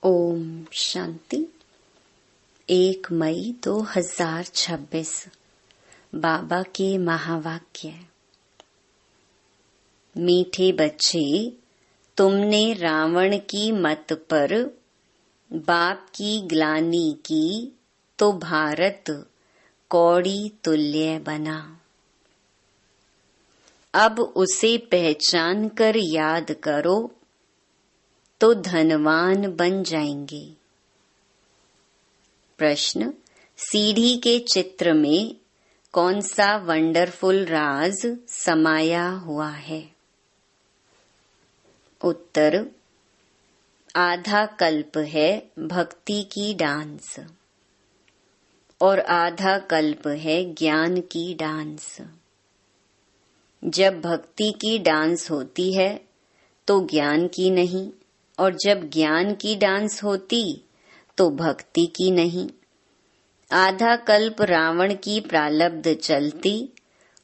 ओम शांति। 1 मई 2026 बाबा के महावाक्य। मीठे बच्चे, तुमने रावण की मत पर बाप की ग्लानि की तो भारत कौड़ी तुल्य बना। अब उसे पहचान कर याद करो तो धनवान बन जाएंगे। प्रश्न, सीढ़ी के चित्र में कौन सा वंडरफुल राज समाया हुआ है? उत्तर, आधा कल्प है भक्ति की डांस और आधा कल्प है ज्ञान की डांस। जब भक्ति की डांस होती है तो ज्ञान की नहीं, और जब ज्ञान की डांस होती तो भक्ति की नहीं। आधा कल्प रावण की प्रालब्ध चलती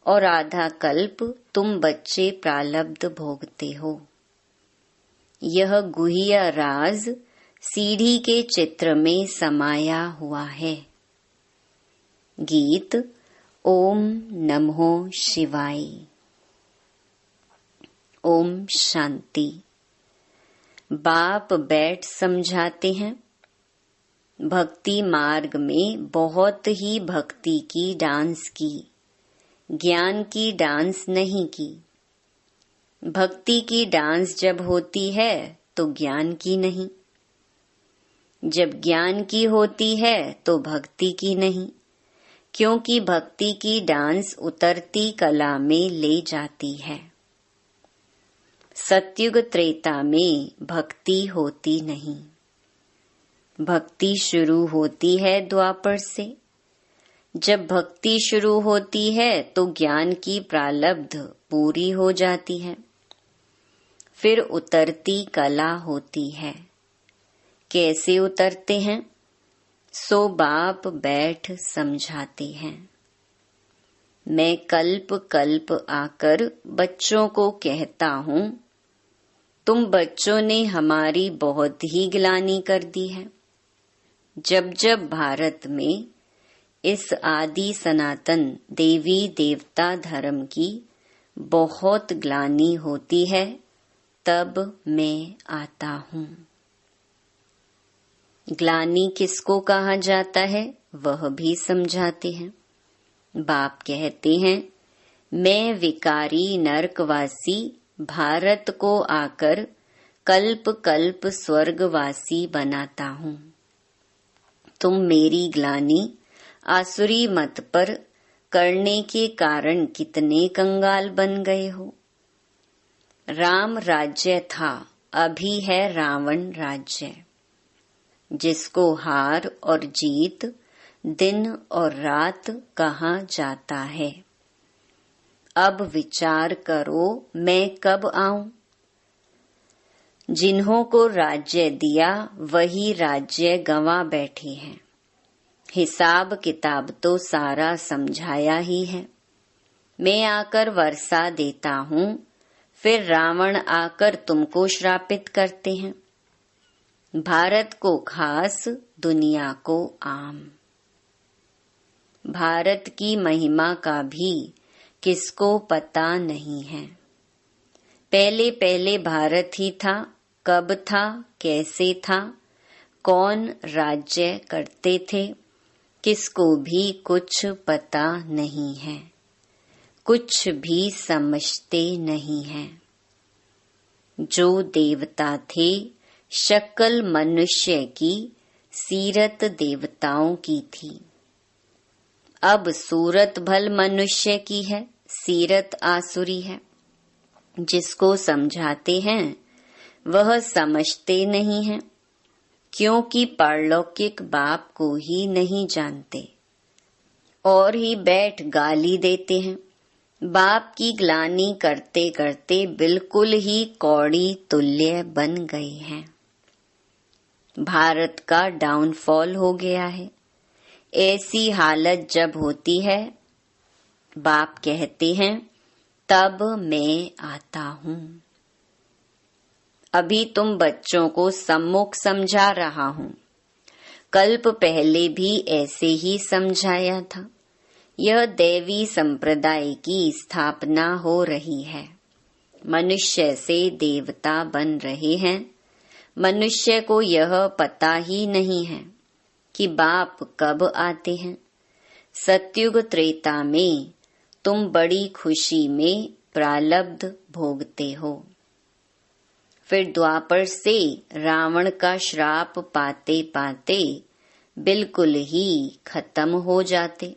और आधा कल्प तुम बच्चे प्रालब्ध भोगते हो। यह गुह्य राज सीढ़ी के चित्र में समाया हुआ है। गीत ओम नमो शिवाय। ओम शांति। बाप बैठ समझाते हैं। भक्ति मार्ग में बहुत ही भक्ति की डांस की, ज्ञान की डांस नहीं की। भक्ति की डांस जब होती है तो ज्ञान की नहीं, जब ज्ञान की होती है तो भक्ति की नहीं, क्योंकि भक्ति की डांस उतरती कला में ले जाती है। सतयुग त्रेता में भक्ति होती नहीं। भक्ति शुरू होती है द्वापर से। जब भक्ति शुरू होती है तो ज्ञान की प्रालब्ध पूरी हो जाती है, फिर उतरती कला होती है। कैसे उतरते हैं? सो बाप बैठ समझाते हैं। मैं कल्प कल्प आकर बच्चों को कहता हूँ, तुम बच्चों ने हमारी बहुत ही ग्लानि कर दी है। जब जब भारत में इस आदि सनातन देवी देवता धर्म की बहुत ग्लानि होती है, तब मैं आता हूँ। ग्लानि किसको कहा जाता है वह भी समझाते हैं। बाप कहते हैं, मैं विकारी नरकवासी भारत को आकर कल्प कल्प स्वर्गवासी बनाता हूँ। तुम मेरी ग्लानि आसुरी मत पर करने के कारण कितने कंगाल बन गए हो। राम राज्य था, अभी है रावण राज्य। जिसको हार और जीत दिन और रात कहा जाता है। अब विचार करो मैं कब आऊं? जिन्हों को राज्य दिया वही राज्य गंवा बैठे हैं। हिसाब किताब तो सारा समझाया ही है। मैं आकर वर्षा देता हूँ, फिर रावण आकर तुमको श्रापित करते हैं। भारत को खास, दुनिया को आम। भारत की महिमा का भी किसको पता नहीं है। पहले पहले भारत ही था, कब था, कैसे था, कौन राज्य करते थे, किसको भी कुछ पता नहीं है, कुछ भी समझते नहीं है। जो देवता थे शक्ल मनुष्य की, सीरत देवताओं की थी। अब सूरत भल मनुष्य की है, सीरत आसुरी है। जिसको समझाते हैं वह समझते नहीं हैं, क्योंकि पारलौकिक बाप को ही नहीं जानते और ही बैठ गाली देते हैं। बाप की ग्लानि करते करते बिल्कुल ही कौड़ी तुल्य बन गए हैं। भारत का डाउनफॉल हो गया है। ऐसी हालत जब होती है, बाप कहते हैं, तब मैं आता हूँ। अभी तुम बच्चों को सम्मुख समझा रहा हूँ। कल्प पहले भी ऐसे ही समझाया था। यह दैवी संप्रदाय की स्थापना हो रही है। मनुष्य से देवता बन रहे हैं। मनुष्य को यह पता ही नहीं है कि बाप कब आते हैं। सतयुग त्रेता में तुम बड़ी खुशी में प्रारब्ध भोगते हो, फिर द्वापर से रावण का श्राप पाते पाते बिल्कुल ही खत्म हो जाते।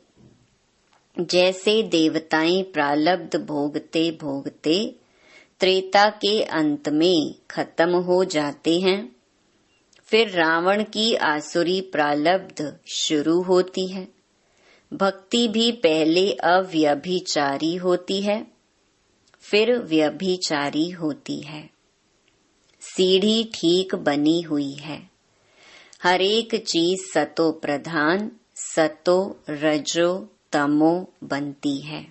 जैसे देवताएं प्रारब्ध भोगते भोगते त्रेता के अंत में खत्म हो जाते हैं, फिर रावण की आसुरी प्रारब्ध शुरू होती है। भक्ति भी पहले अव्यभिचारी होती है, फिर व्यभिचारी होती है। सीढ़ी ठीक बनी हुई है। हर एक चीज सतो प्रधान, सतो रजो तमो बनती है।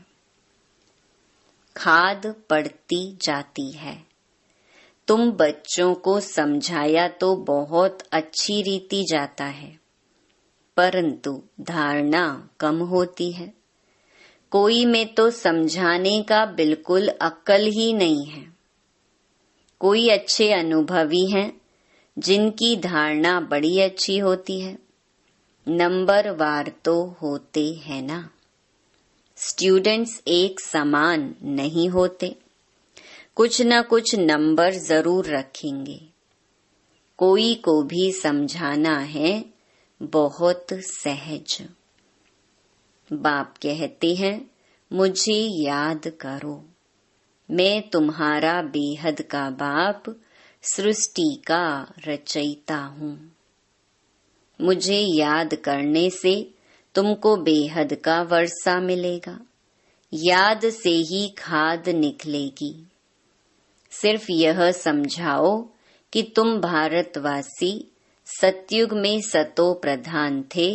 खाद पड़ती जाती है। तुम बच्चों को समझाया तो बहुत अच्छी रीति जाता है, परंतु धारणा कम होती है। कोई में तो समझाने का बिल्कुल अक्ल ही नहीं है। कोई अच्छे अनुभवी हैं जिनकी धारणा बड़ी अच्छी होती है। नंबर वार तो होते हैं ना। स्टूडेंट्स एक समान नहीं होते, कुछ न कुछ नंबर जरूर रखेंगे। कोई को भी समझाना है बहुत सहज। बाप कहते हैं, मुझे याद करो, मैं तुम्हारा बेहद का बाप, सृष्टि का रचयिता हूँ। मुझे याद करने से तुमको बेहद का वर्षा मिलेगा। याद से ही खाद निकलेगी। सिर्फ यह समझाओ कि तुम भारतवासी सतयुग में सतो प्रधान थे,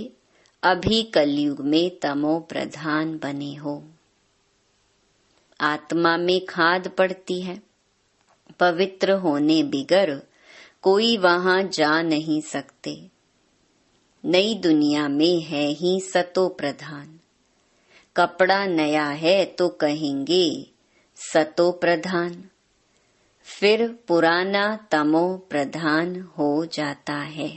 अभी कलयुग में तमो प्रधान बने हो। आत्मा में खाद पड़ती है। पवित्र होने बिगर कोई वहां जा नहीं सकते। नई दुनिया में है ही सतो प्रधान। कपड़ा नया है तो कहेंगे सतो प्रधान, फिर पुराना तमो प्रधान हो जाता है।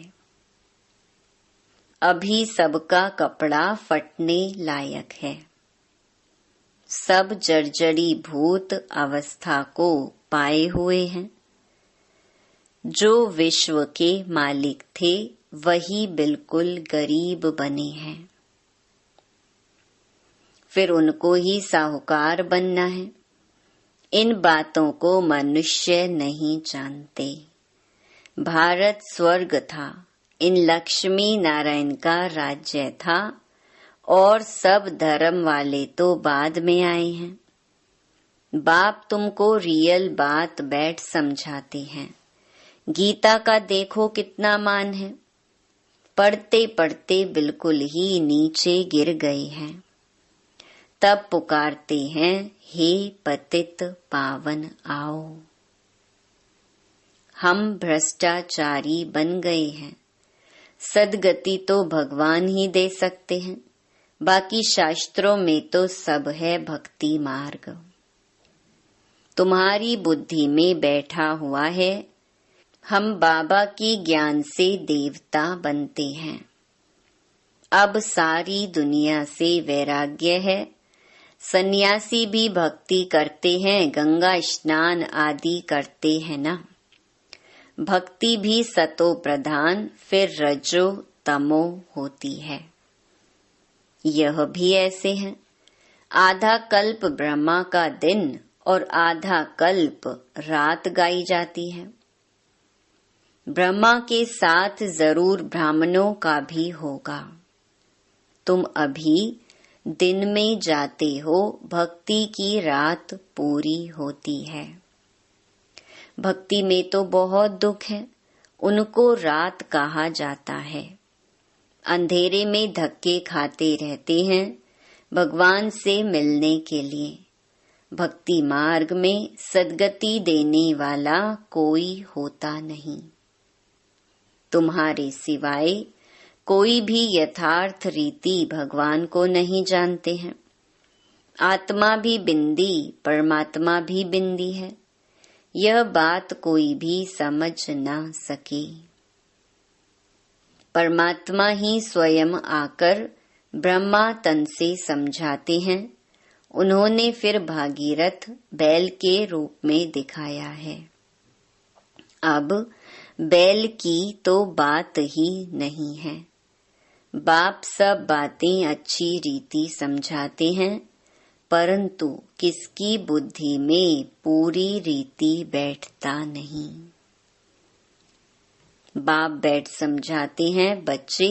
अभी सबका कपड़ा फटने लायक है। सब जर्जरी भूत अवस्था को पाए हुए हैं। जो विश्व के मालिक थे वही बिल्कुल गरीब बने हैं। फिर उनको ही साहूकार बनना है। इन बातों को मनुष्य नहीं जानते। भारत स्वर्ग था, इन लक्ष्मी नारायण का राज्य था, और सब धर्म वाले तो बाद में आए हैं। बाप तुमको रियल बात बैठ समझाते हैं। गीता का देखो कितना मान है। पढ़ते पढ़ते बिल्कुल ही नीचे गिर गए हैं। तब पुकारते हैं, हे पतित पावन आओ। हम भ्रष्टाचारी बन गए हैं। सदगति तो भगवान ही दे सकते हैं। बाकी शास्त्रों में तो सब है भक्ति मार्ग। तुम्हारी बुद्धि में बैठा हुआ है, हम बाबा की ज्ञान से देवता बनते हैं। अब सारी दुनिया से वैराग्य है। सन्यासी भी भक्ति करते हैं, गंगा स्नान आदि करते हैं ना। भक्ति भी सतो प्रधान, फिर रजो तमो होती है। यह भी ऐसे है। आधा कल्प ब्रह्मा का दिन और आधा कल्प रात गाई जाती है। ब्रह्मा के साथ जरूर ब्राह्मणों का भी होगा। तुम अभी दिन में जाते हो, भक्ति की रात पूरी होती है। भक्ति में तो बहुत दुख है, उनको रात कहा जाता है। अंधेरे में धक्के खाते रहते हैं भगवान से मिलने के लिए। भक्ति मार्ग में सद्गति देने वाला कोई होता नहीं। तुम्हारे सिवाय कोई भी यथार्थ रीति भगवान को नहीं जानते हैं। आत्मा भी बिंदी, परमात्मा भी बिंदी है, यह बात कोई भी समझ ना सके। परमात्मा ही स्वयं आकर ब्रह्मा तन से समझाते हैं। उन्होंने फिर भागीरथ बैल के रूप में दिखाया है। अब बैल की तो बात ही नहीं है। बाप सब बातें अच्छी रीति समझाते हैं, परंतु किसकी बुद्धि में पूरी रीति बैठता नहीं। बाप बैठ समझाते हैं, बच्चे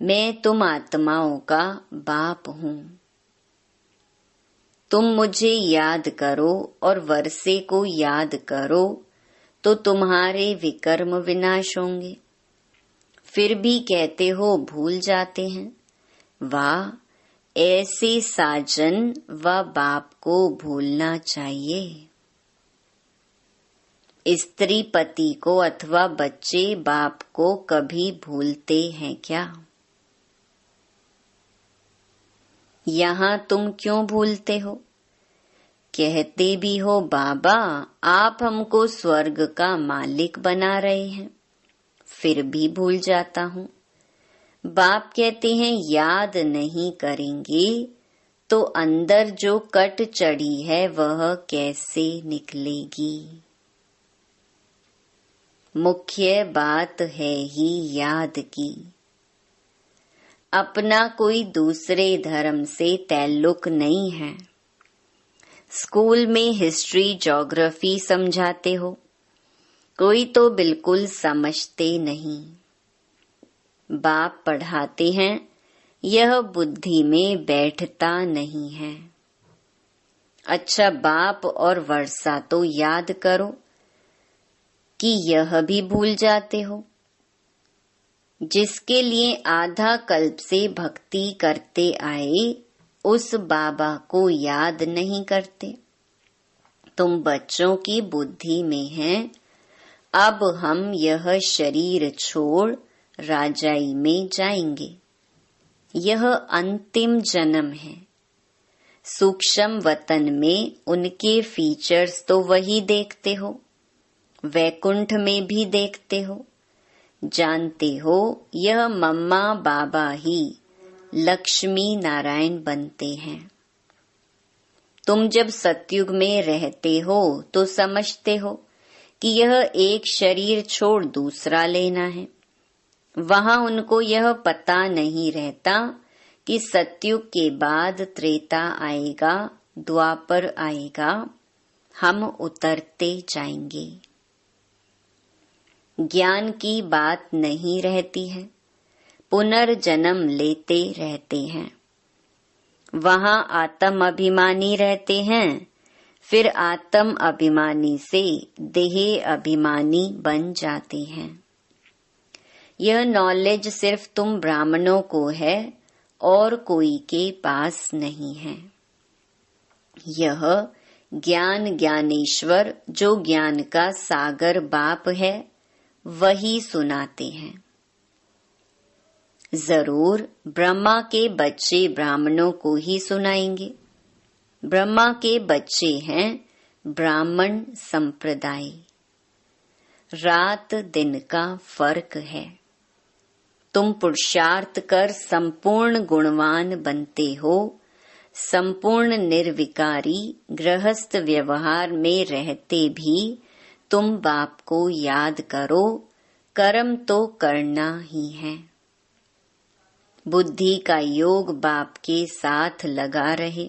मैं तुम आत्माओं का बाप हूँ। तुम मुझे याद करो और वर्षे को याद करो तो तुम्हारे विकर्म विनाश होंगे। फिर भी कहते हो भूल जाते हैं। वाह, ऐसे साजन व बाप को भूलना चाहिए। स्त्री पति को अथवा बच्चे बाप को कभी भूलते हैं क्या? यहाँ तुम क्यों भूलते हो? कहते भी हो बाबा आप हमको स्वर्ग का मालिक बना रहे हैं, फिर भी भूल जाता हूँ। बाप कहते हैं याद नहीं करेंगे तो अंदर जो कट चढ़ी है वह कैसे निकलेगी। मुख्य बात है ही याद की। अपना कोई दूसरे धर्म से ताल्लुक नहीं है। स्कूल में हिस्ट्री ज्योग्राफी समझाते हो, कोई तो बिल्कुल समझते नहीं। बाप पढ़ाते हैं, यह बुद्धि में बैठता नहीं है। अच्छा बाप और वर्षा तो याद करो कि यह भी भूल जाते हो। जिसके लिए आधा कल्प से भक्ति करते आए उस बाबा को याद नहीं करते। तुम बच्चों की बुद्धि में हैं, अब हम यह शरीर छोड़ राजाई में जाएंगे। यह अंतिम जन्म है। सूक्ष्म वतन में उनके फीचर्स तो वही देखते हो, वैकुंठ में भी देखते हो। जानते हो यह मम्मा बाबा ही लक्ष्मी नारायण बनते हैं। तुम जब सतयुग में रहते हो तो समझते हो कि यह एक शरीर छोड़ दूसरा लेना है। वहां उनको यह पता नहीं रहता कि सतयुग के बाद त्रेता आएगा, द्वापर आएगा, हम उतरते जाएंगे। ज्ञान की बात नहीं रहती है, पुनर्जन्म लेते रहते हैं। वहां आत्म अभिमानी रहते हैं, फिर आत्म अभिमानी से देह अभिमानी बन जाते हैं। यह नॉलेज सिर्फ तुम ब्राह्मणों को है और कोई के पास नहीं है। यह ज्ञान ज्ञानेश्वर जो ज्ञान का सागर बाप है वही सुनाते हैं। जरूर ब्रह्मा के बच्चे ब्राह्मणों को ही सुनाएंगे। ब्रह्मा के बच्चे हैं ब्राह्मण संप्रदाय। रात दिन का फर्क है। तुम पुरुषार्थ कर संपूर्ण गुणवान बनते हो। संपूर्ण निर्विकारी गृहस्थ व्यवहार में रहते भी तुम बाप को याद करो, कर्म तो करना ही है। बुद्धि का योग बाप के साथ लगा रहे।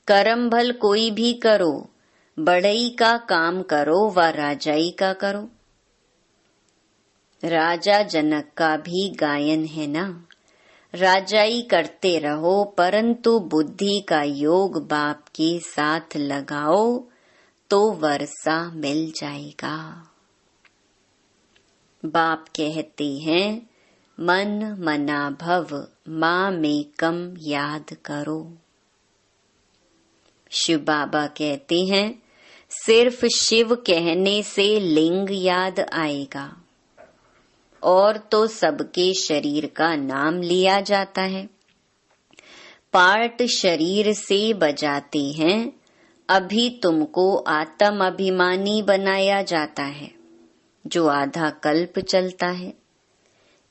कर्म भल कोई भी करो, बढ़ई का काम करो व राजाई का करो। राजा जनक का भी गायन है ना, राजाई करते रहो परंतु बुद्धि का योग बाप के साथ लगाओ तो वर्षा मिल जाएगा। बाप कहते हैं मन मना भव मामेकम याद करो। शिव बाबा कहते हैं, सिर्फ शिव कहने से लिंग याद आएगा और तो सबके शरीर का नाम लिया जाता है। पार्ट शरीर से बजाते हैं, अभी तुमको आत्म अभिमानी बनाया जाता है जो आधा कल्प चलता है।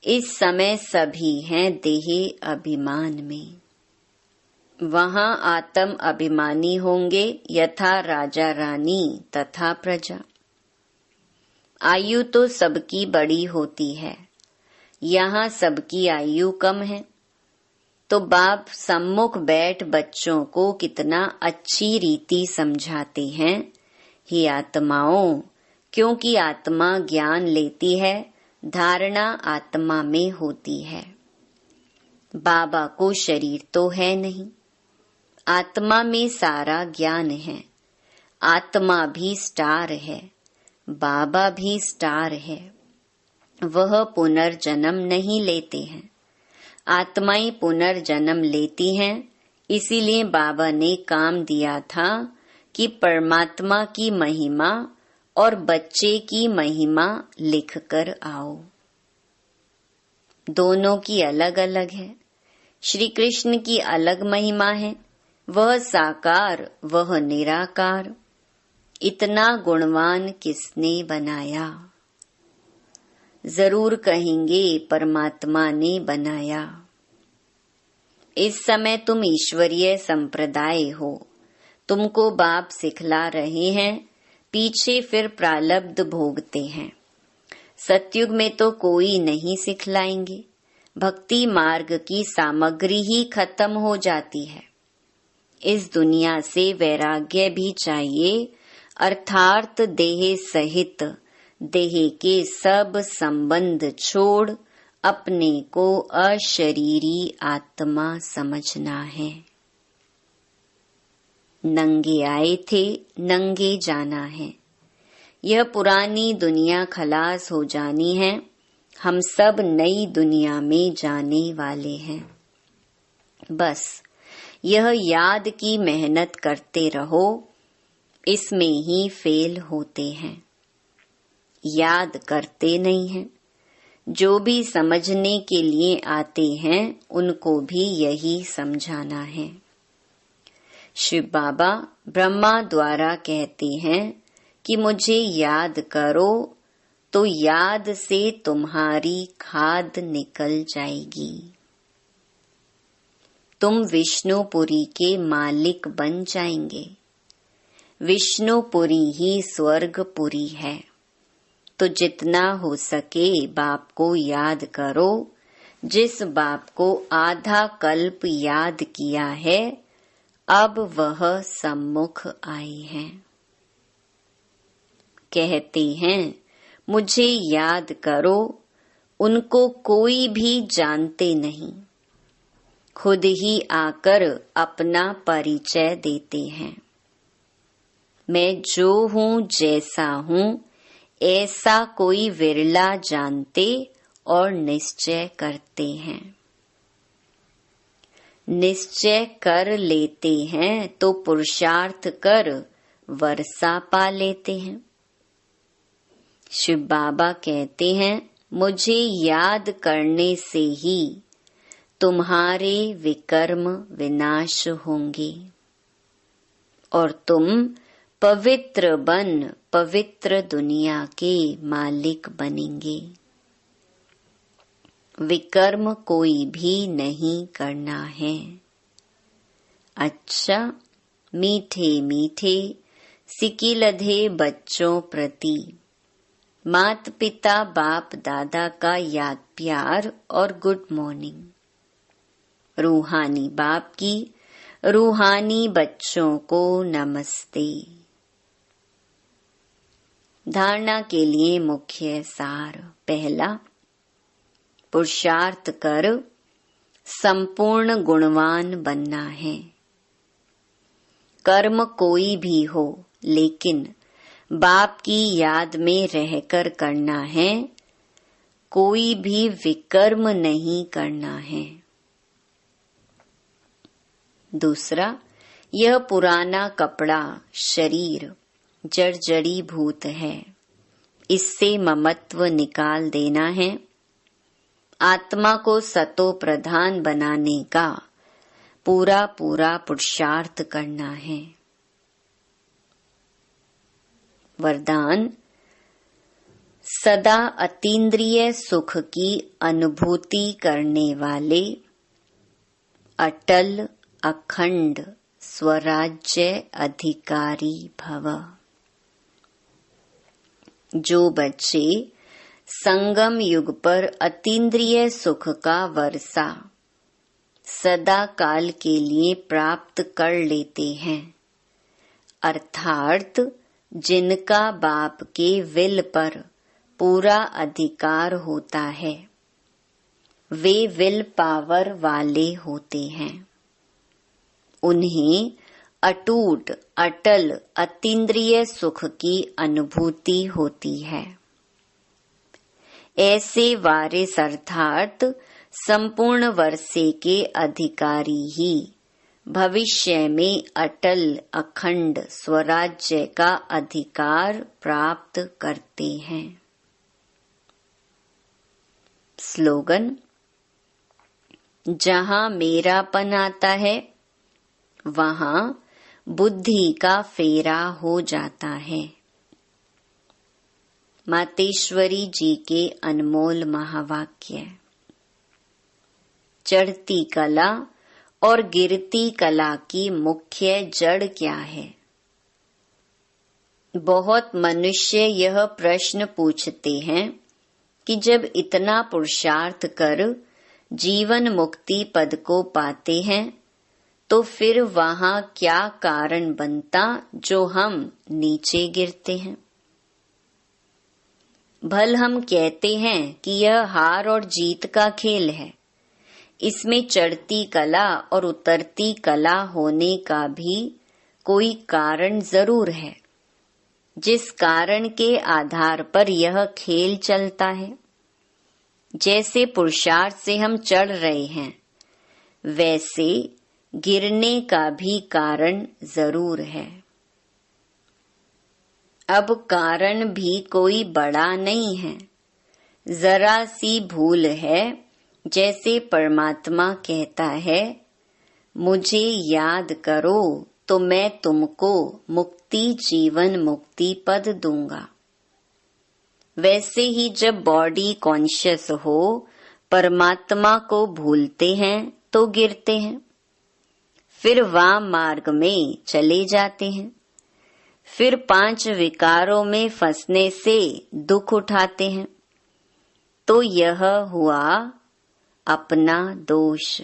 इस समय सभी हैं देह अभिमान में। वहां आत्म अभिमानी होंगे यथा राजा रानी तथा प्रजा। आयु तो सबकी बड़ी होती है, यहाँ सबकी आयु कम है। तो बाप सम्मुख बैठ बच्चों को कितना अच्छी रीति समझाते हैं, हे आत्माओं, क्योंकि आत्मा ज्ञान लेती है, धारणा आत्मा में होती है। बाबा को शरीर तो है नहीं, आत्मा में सारा ज्ञान है। आत्मा भी स्टार है, बाबा भी स्टार है। वह पुनर्जन्म नहीं लेते हैं, आत्माएं पुनर्जन्म लेती हैं। इसीलिए बाबा ने काम दिया था कि परमात्मा की महिमा और बच्चे की महिमा लिख कर आओ। दोनों की अलग अलग है। श्री कृष्ण की अलग महिमा है, वह साकार वह निराकार। इतना गुणवान किसने बनाया? जरूर कहेंगे परमात्मा ने बनाया। इस समय तुम ईश्वरीय संप्रदाय हो, तुमको बाप सिखला रहे हैं, पीछे फिर प्रारब्ध भोगते हैं। सतयुग में तो कोई नहीं सिखलाएंगे, भक्ति मार्ग की सामग्री ही खत्म हो जाती है। इस दुनिया से वैराग्य भी चाहिए, अर्थात देह सहित देह के सब संबंध छोड़ अपने को अशरीरी आत्मा समझना है। नंगे आए थे, नंगे जाना है। यह पुरानी दुनिया खलास हो जानी है, हम सब नई दुनिया में जाने वाले हैं। बस यह याद की मेहनत करते रहो, इसमें ही फेल होते हैं। याद करते नहीं हैं। जो भी समझने के लिए आते हैं उनको भी यही समझाना है। शिव बाबा ब्रह्मा द्वारा कहते हैं कि मुझे याद करो, तो याद से तुम्हारी खाद निकल जाएगी। तुम विष्णुपुरी के मालिक बन जाएंगे। विष्णुपुरी ही स्वर्गपुरी है। तो जितना हो सके बाप को याद करो। जिस बाप को आधा कल्प याद किया है, अब वह सम्मुख आए हैं। कहते हैं मुझे याद करो, उनको कोई भी जानते नहीं, खुद ही आकर अपना परिचय देते हैं। मैं जो हूँ जैसा हूँ ऐसा कोई विरला जानते और निश्चय करते हैं। निश्चय कर लेते हैं तो पुरुषार्थ कर वर्षा पा लेते हैं। शिव बाबा कहते हैं मुझे याद करने से ही तुम्हारे विकर्म विनाश होंगे और तुम पवित्र बन पवित्र दुनिया के मालिक बनेंगे। विकर्म कोई भी नहीं करना है। अच्छा, मीठे मीठे सिकिलधे बच्चों प्रति मात पिता बाप दादा का याद प्यार और गुड मॉर्निंग। रूहानी बाप की रूहानी बच्चों को नमस्ते। धारणा के लिए मुख्य सार। पहला, पुरुषार्थ कर संपूर्ण गुणवान बनना है। कर्म कोई भी हो, लेकिन बाप की याद में रहकर करना है। कोई भी विकर्म नहीं करना है। दूसरा, यह पुराना कपड़ा शरीर जर्जरी भूत है, इससे ममत्व निकाल देना है। आत्मा को सतो प्रधान बनाने का पूरा पूरा पुरुषार्थ करना है। वरदान, सदा अतीन्द्रिय सुख की अनुभूति करने वाले अटल अखंड स्वराज्य अधिकारी भव। जो बच्चे संगम युग पर अतीन्द्रिय सुख का वर्षा सदा काल के लिए प्राप्त कर लेते हैं, अर्थात जिनका बाप के विल पर पूरा अधिकार होता है, वे विल पावर वाले होते हैं। उन्हें अटूट अटल अतीन्द्रिय सुख की अनुभूति होती है। ऐसे वारिस अर्थात संपूर्ण वर्षे के अधिकारी ही भविष्य में अटल अखंड स्वराज्य का अधिकार प्राप्त करते हैं। स्लोगन, जहाँ मेरापन आता है वहाँ बुद्धि का फेरा हो जाता है। मातेश्वरी जी के अनमोल महावाक्य। चढ़ती कला और गिरती कला की मुख्य जड़ क्या है? बहुत मनुष्य यह प्रश्न पूछते हैं कि जब इतना पुरुषार्थ कर जीवन मुक्ति पद को पाते हैं तो फिर वहाँ क्या कारण बनता जो हम नीचे गिरते हैं? भल हम कहते हैं कि यह हार और जीत का खेल है, इसमें चढ़ती कला और उतरती कला होने का भी कोई कारण जरूर है, जिस कारण के आधार पर यह खेल चलता है। जैसे पुरुषार्थ से हम चढ़ रहे हैं, वैसे गिरने का भी कारण जरूर है। अब कारण भी कोई बड़ा नहीं है, जरा सी भूल है। जैसे परमात्मा कहता है, मुझे याद करो तो मैं तुमको मुक्ति जीवन मुक्ति पद दूंगा। वैसे ही जब बॉडी कॉन्शियस हो परमात्मा को भूलते हैं तो गिरते हैं, फिर वाम मार्ग में चले जाते हैं, फिर 5 विकारों में फंसने से दुख उठाते हैं। तो यह हुआ अपना दोष,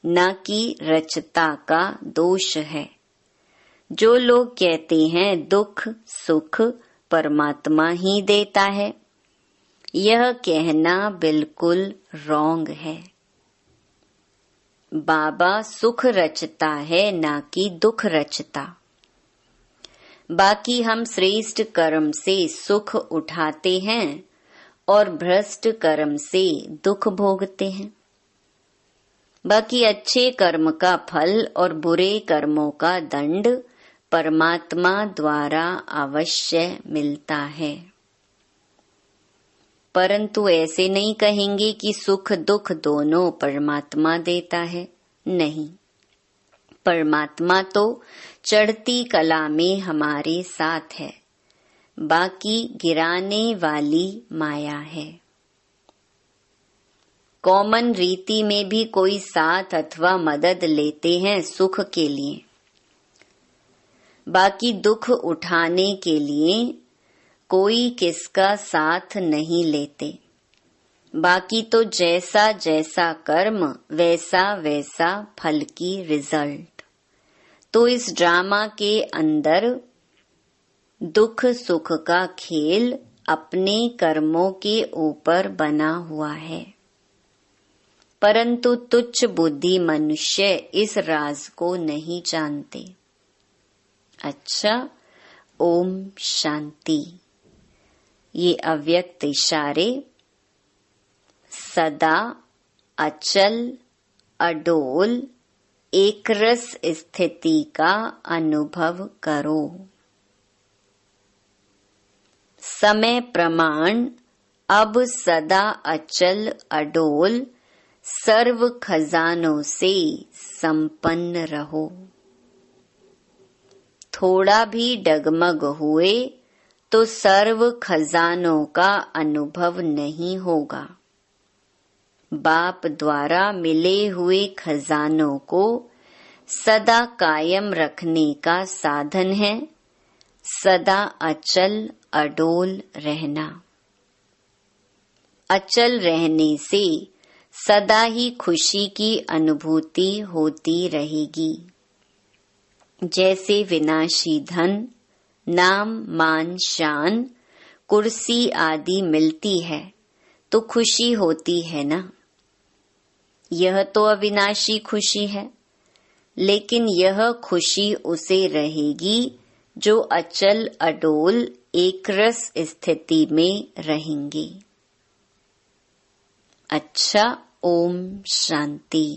न कि रचता का दोष है। जो लोग कहते हैं दुख सुख परमात्मा ही देता है, यह कहना बिल्कुल रॉन्ग है। बाबा सुख रचता है, ना कि दुख रचता। बाकी हम श्रेष्ठ कर्म से सुख उठाते हैं और भ्रष्ट कर्म से दुख भोगते हैं। बाकी अच्छे कर्म का फल और बुरे कर्मों का दंड परमात्मा द्वारा अवश्य मिलता है। परंतु ऐसे नहीं कहेंगे कि सुख दुख दोनों परमात्मा देता है। नहीं, परमात्मा तो चढ़ती कला में हमारे साथ है, बाकी गिराने वाली माया है। कॉमन रीति में भी कोई साथ अथवा मदद लेते हैं सुख के लिए, बाकी दुख उठाने के लिए कोई किसका साथ नहीं लेते। बाकी तो जैसा जैसा कर्म वैसा वैसा फल की रिजल्ट। तो इस ड्रामा के अंदर दुख सुख का खेल अपने कर्मों के ऊपर बना हुआ है, परंतु तुच्छ बुद्धि मनुष्य इस राज को नहीं जानते। अच्छा, ओम शांति। ये अव्यक्त इशारे सदा अचल अडोल एकरस स्थिति का अनुभव करो। समय प्रमाण अब सदा अचल अडोल सर्व खजानों से संपन्न रहो। थोड़ा भी डगमग हुए तो सर्व खजानों का अनुभव नहीं होगा। बाप द्वारा मिले हुए खजानों को सदा कायम रखने का साधन है सदा अचल अडोल रहना। अचल रहने से सदा ही खुशी की अनुभूति होती रहेगी। जैसे विनाशी धन, नाम, मान, शान, कुर्सी आदि मिलती है तो खुशी होती है ना। यह तो अविनाशी खुशी है, लेकिन यह खुशी उसे रहेगी जो अचल अडोल एकरस स्थिति में रहेंगे। अच्छा, ओम शांति।